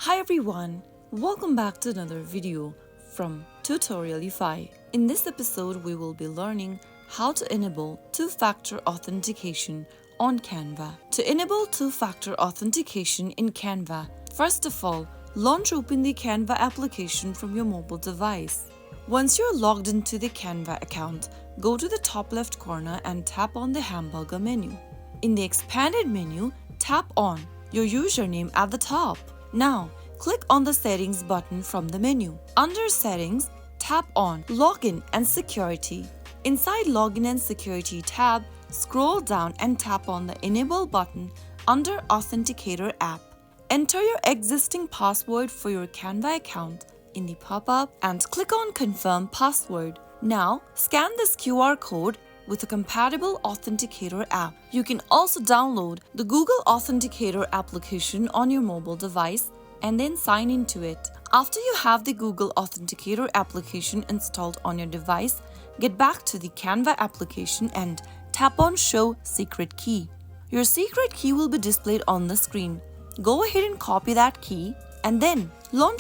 Hi everyone, welcome back to another video from Tutorialify. In this episode, we will be learning how to enable two-factor authentication on Canva. To enable two-factor authentication in Canva, first of all, open the Canva application from your mobile device. Once you're logged into the Canva account, go to the top left corner and tap on the hamburger menu. In the expanded menu, tap on your username at the top. Now, click on the Settings button from the menu. Under Settings, tap on Login and Security. Inside Login and Security tab, scroll down and tap on the Enable button under Authenticator app. Enter your existing password for your Canva account in the pop-up and click on Confirm Password. Now, scan this QR code with a compatible Authenticator app. You can also download the Google Authenticator application on your mobile device and then sign into it. After you have the Google Authenticator application installed on your device, get back to the Canva application and tap on Show Secret Key. Your secret key will be displayed on the screen. Go ahead and copy that key and then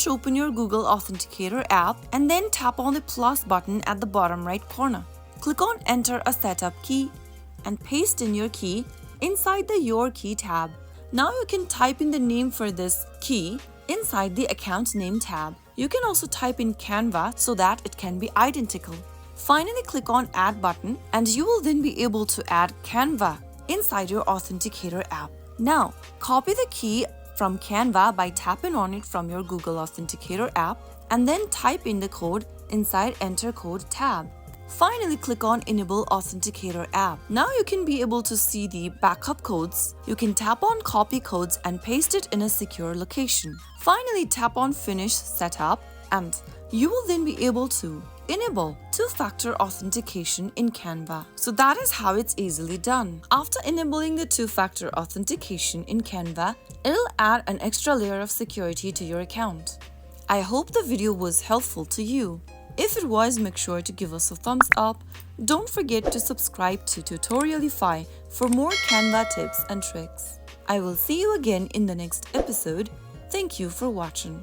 open your Google Authenticator app and then tap on the plus button at the bottom right corner. Click on Enter a Setup Key and paste in your key inside the Your Key tab. Now you can type in the name for this key inside the Account Name tab. You can also type in Canva so that it can be identical. Finally, click on Add button and you will then be able to add Canva inside your Authenticator app. Now, copy the key from Canva by tapping on it from your Google Authenticator app and then type in the code inside Enter Code tab. Finally, click on Enable Authenticator app. Now you can be able to see the backup codes. You can tap on Copy Codes and paste it in a secure location. Finally, tap on Finish Setup and you will then be able to enable two-factor authentication in Canva. So that is how it's easily done. After enabling the two-factor authentication in Canva, it'll add an extra layer of security to your account. I hope the video was helpful to you. If it was, make sure to give us a thumbs up. Don't forget to subscribe to Tutorialify for more Canva tips and tricks. I will see you again in the next episode. Thank you for watching.